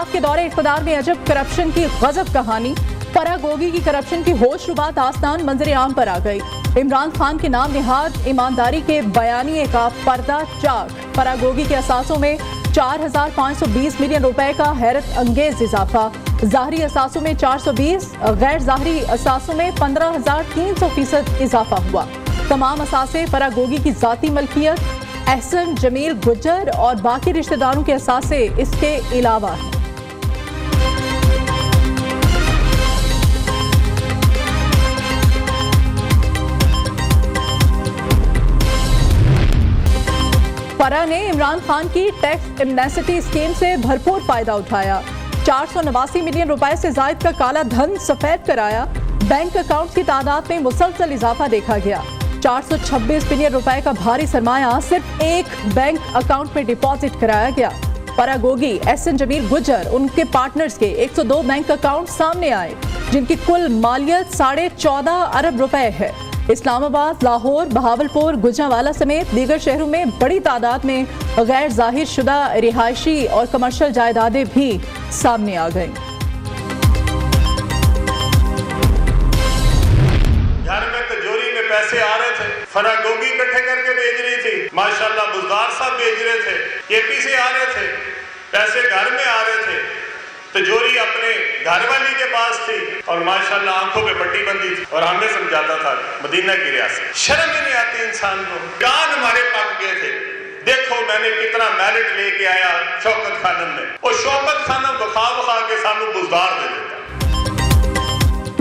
इंसाफ के दौरे इक़्तिदार में अजब करप्शन की गजब कहानी। फरागोगी की करप्शन की होशरुबा दास्तान मंजर आम पर आ गई। इमरान खान के नाम निहाद ईमानदारी के बयानिए का पर्दा चाक। फरागोगी के असासों में 4,520 मिलियन रुपए का हैरत अंगेज इजाफा। ज़ाहरी असासों में 420, गैर ज़ाहरी असासों में 15,300% इजाफा हुआ। तमाम असासे फरागोगी की ज़ाती मलकियत। एहसन जमील गुज्जर और बाकी रिश्तेदारों के असासे इसके अलावा हैं। फरा ने इमरान खान की टैक्स एमनेस्टी स्कीम से भरपूर फायदा उठाया। 489 मिलियन रुपए से जायद का काला धन सफेद कराया। बैंक अकाउंट की तादाद में मुसलसल इजाफा देखा गया। 426 बिलियन रुपए का भारी सरमाया सिर्फ एक बैंक अकाउंट में डिपॉजिट कराया गया। फरागोगी, एहसन जमील गुज्जर, उनके पार्टनर्स के 102 बैंक अकाउंट सामने आए, जिनकी कुल मालियत 14.5 अरब रुपए है। इस्लामाबाद, लाहौर, बहावलपुर, गुजरांवाला समेत दीगर शहरों में बड़ी तादाद में गैर जाहिर शुदा रिहायशी और कमर्शियल जायदादें भी सामने आ गईं। घर में तिजोरी में पैसे आ रहे थे, फरागोगी इकट्ठे करके भेज रही थी। माशाल्लाह बुजदार साहब भेज रहे थे, केपी से आ रहे थे, पैसे घर में आ रहे थे। तिजोरी अपने घरवाली के पास थी और माशाल्लाह आंखों पे पट्टी बंदी थी और हमें समझाता था मदीना की रियासत। शर्म ही नहीं आती इंसान को। कान हमारे पक गए थे। देखो मैंने कितना मेरिट लेके आया शौकत खानम में, और शौकत खानम बखा के सामने बुजदार दे देता।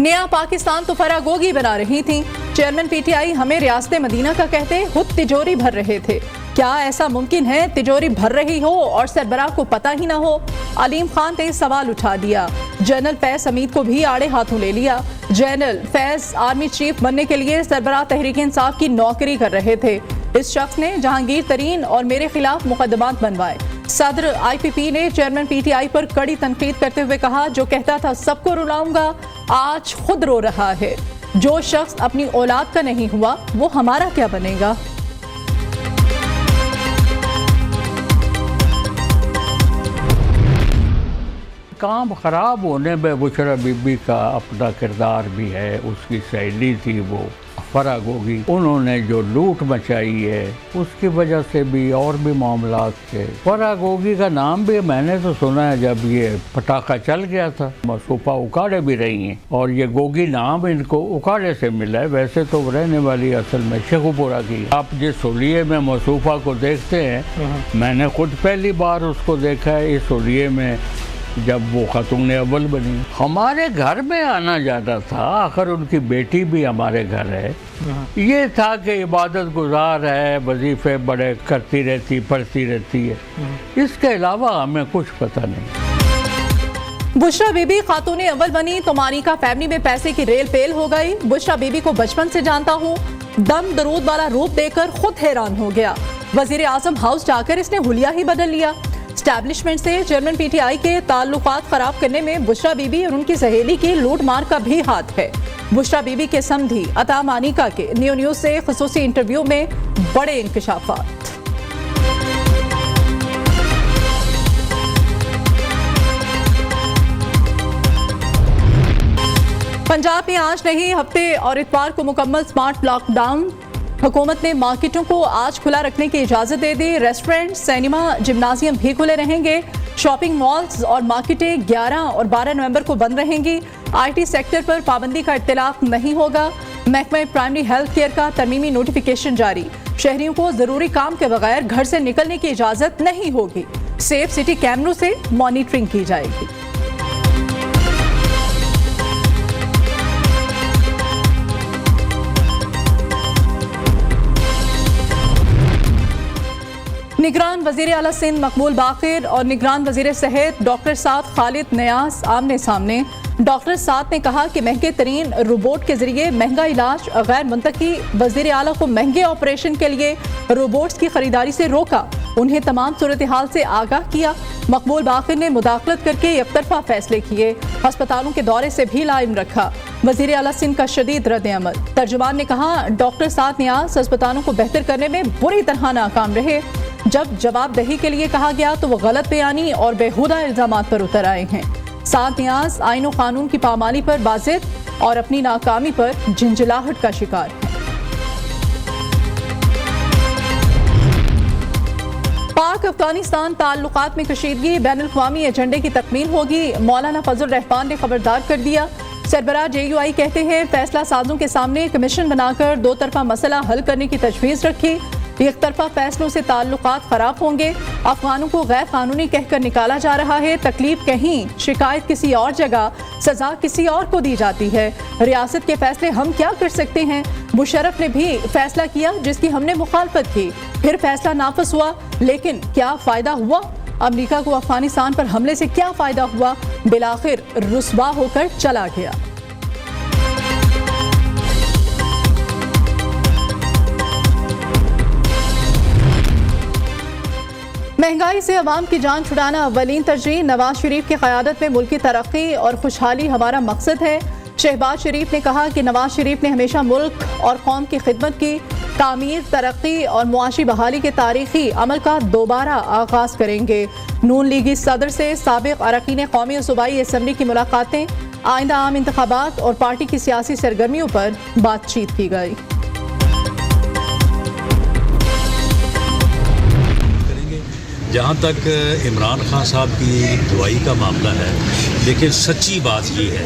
नया पाकिस्तान तो फरागोगी बना रही थी। चेयरमैन पीटीआई हमें रियासत मदीना का कहते खुद तिजोरी भर रहे थे। क्या ऐसा मुमकिन है तिजोरी भर रही हो और सरबराह को पता ही ना हो? अलीम खान ने सवाल उठा दिया। जनरल फैज हमीद को भी आड़े हाथों ले लिया। जनरल फैज आर्मी चीफ बनने के लिए सरबराह तहरीक इंसाफ की नौकरी कर रहे थे। इस शख्स ने जहांगीर तरीन और मेरे खिलाफ मुकदमात बनवाए। सदर IPP ने चेयरमैन PTI पर कड़ी तनकीद करते हुए कहा, जो कहता था सबको रुलाऊंगा, आज खुद रो रहा है। जो शख्स अपनी औलाद का नहीं हुआ वो हमारा क्या बनेगा? काम ख़राब होने में बुशरा बीबी का अपना किरदार भी है। उसकी सहेली थी वो फरागोगी, उन्होंने जो लूट मचाई है उसकी वजह से भी और भी मामलात थे। फरागोगी का नाम भी मैंने तो सुना है जब ये पटाखा चल गया था। मसूफा उकाड़े भी रही हैं और ये गोगी नाम इनको उकाड़े से मिला है। वैसे तो रहने वाली असल में शेखुपुरा की। आप जिस होलिये में मसूफा को देखते हैं, मैंने खुद पहली बार उसको देखा है इस होलिये में जब वो खातून अव्वल बनी। हमारे घर में आना जाता था, आखिर उनकी बेटी भी हमारे घर है। ये था कि इबादत गुजार है, वजीफे बड़े करती रहती, पढ़ती रहती है। इसके अलावा हमें कुछ पता नहीं। बुशरा बीबी खातून अव्वल बनी तो मानिका फैमिली में पैसे की रेल पेल हो गई। बुशरा बीबी को बचपन से जानता हूँ। दम दरूद वाला रूप देखकर खुद हैरान हो गया। वजीर आजम हाउस जाकर इसने हुलिया ही बदल लिया। एस्टैब्लिशमेंट से चेयरमैन PTI के ताल्लुकात खराब करने में बुशरा बीबी और उनकी सहेली की लूट मार का भी हाथ है। बुशरा बीबी के समधी अता मानिका के न्यूज़ से खुसूसी इंटरव्यू में बड़े इंकशाफात। पंजाब में आज नहीं हफ्ते और इतवार को मुकम्मल स्मार्ट लॉकडाउन। हुकूमत ने मार्केटों को आज खुला रखने की इजाज़त दे दी। रेस्टोरेंट, सिनेमा, जिम्नाजियम भी खुले रहेंगे। शॉपिंग मॉल्स और मार्केटें 11 और 12 नवंबर को बंद रहेंगी। IT सेक्टर पर पाबंदी का इत्तलाफ नहीं होगा। महकमा प्राइमरी हेल्थ केयर का तरमीमी नोटिफिकेशन जारी। शहरियों को ज़रूरी काम के बगैर घर से निकलने की इजाज़त नहीं होगी। सेफ सिटी कैमरों से मॉनिटरिंग की जाएगी। निगरान वजीर आला सिंध मकबूल बाकिर और निगरान वजीर सेहत डॉक्टर साद खालिद नियाज आमने सामने। डॉक्टर साद ने कहा कि महंगे तरीन रोबोट के जरिए महंगा इलाज गैर मुंतकी। वजीर आला को महंगे ऑपरेशन के लिए रोबोट्स की खरीदारी से रोका, उन्हें तमाम सूरत हाल से आगाह किया। मकबूल बाकिर ने मुदाखलत करके एकतरफा फैसले किए, अस्पतालों के दौरे से भी लाइम रखा। वजीर आला सिंध का शदीद रद्द-ए-अमल। तर्जुमान ने कहा, डॉक्टर साद नियाज अस्पतालों को बेहतर करने में बुरी तरह नाकाम रहे। जब जवाबदेही के लिए कहा गया तो वो गलत बयानी और बेहुदा इल्जामात पर उतर आए हैं। साद नियाज आईन और कानून की पामाली पर बाजिद और अपनी नाकामी पर झंझलाहट का शिकार है। पाक अफगानिस्तान ताल्लुकात में कशीदगी, बैनुल-अक़वामी एजेंडे की तकमील होगी। मौलाना फजल रहमान ने खबरदार कर दिया। सरबराह JUI कहते हैं, फैसला साजों के सामने कमीशन बनाकर दो तरफा मसला हल करने की तजवीज़ रखी। एक तरफा फैसलों से ताल्लुकात खराब होंगे। अफगानों को गैर कानूनी कहकर निकाला जा रहा है। तकलीफ कहीं, शिकायत किसी और जगह, सजा किसी और को दी जाती है। रियासत के फैसले हम क्या कर सकते हैं? मुशर्रफ ने भी फैसला किया जिसकी हमने मुखालफत की, फिर फैसला नाफिज हुआ, लेकिन क्या फायदा हुआ? अमेरिका को अफगानिस्तान पर हमले से क्या फायदा हुआ? बिलाखिर रुस्वा होकर चला गया। महंगाई से अवाम की जान छुड़ाना अव्वलीन तरजीह। नवाज शरीफ की क़यादत में मुल्क की तरक्की और खुशहाली हमारा मकसद है। शहबाज शरीफ ने कहा कि नवाज शरीफ ने हमेशा मुल्क और कौम की खिदमत की। तामीर, तरक्की और मुआशी बहाली के तारीखी अमल का दोबारा आगाज करेंगे। नून लीगी सदर से साबिक अरकान कौमी और सूबाई असम्बली की मुलाकातें, आइंदा आम इंतखाबात और पार्टी की सियासी सरगर्मियों पर बातचीत की गई। जहाँ तक इमरान खान साहब की दवाई का मामला है, लेकिन सच्ची बात ये है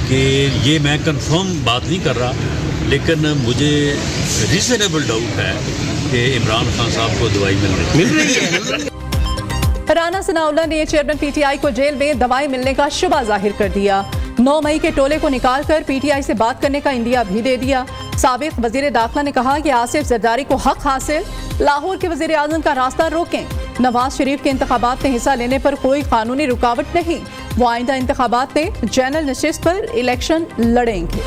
कि ये मैं कंफर्म बात नहीं कर रहा, लेकिन मुझे रीजनेबल डाउट है कि इमरान खान साहब को दवाई मिल रही है। राना सनाउल्लाह ने चेयरमैन PTI को जेल में दवाई मिलने का शुबा जाहिर कर दिया। 9 मई के टोले को निकालकर PTI से बात करने का इंदिया भी दे दिया। साबिक वजीर दाखिला ने कहा कि आसिफ जरदारी को हक हासिल, लाहौर के वजीर आजम का रास्ता रोकें। नवाज शरीफ के इंतखाबात में हिस्सा लेने पर कोई कानूनी रुकावट नहीं, वो आइंदा इंतखाबात में जनरल नशिस्त पर इलेक्शन लड़ेंगे।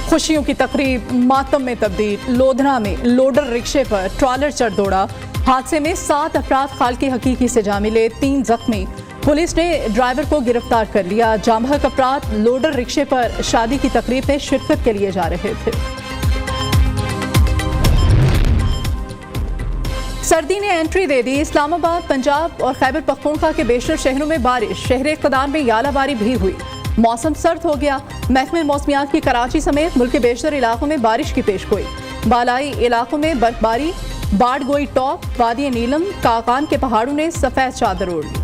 खुशियों की तकरीब मातम में तब्दील। लोधरा में लोडर रिक्शे पर ट्रॉलर चढ़ दौड़ा। हादसे में 7 अफराद खाल की हकीकी से जा मिले, 3 जख्मी। पुलिस ने ड्राइवर को गिरफ्तार कर लिया। जामहक अफराद लोडर रिक्शे पर शादी की तकरीब में शिरकत के लिए जा रहे थे। सर्दी ने एंट्री दे दी। इस्लामाबाद, पंजाब और खैबर पख्तूनख्वा के बेशतर शहरों में बारिश, शहर इक़्तिदार में यालाबारी भी हुई। मौसम सर्द हो गया। महकमे मौसमियात की कराची समेत मुल्क के बेशतर इलाकों में बारिश की पेशगोई। बालाई इलाकों में बर्फबारी, बाढ़ गोई टॉप, वादी नीलम, काकान के पहाड़ों ने सफेद चादर ओढ़ ली।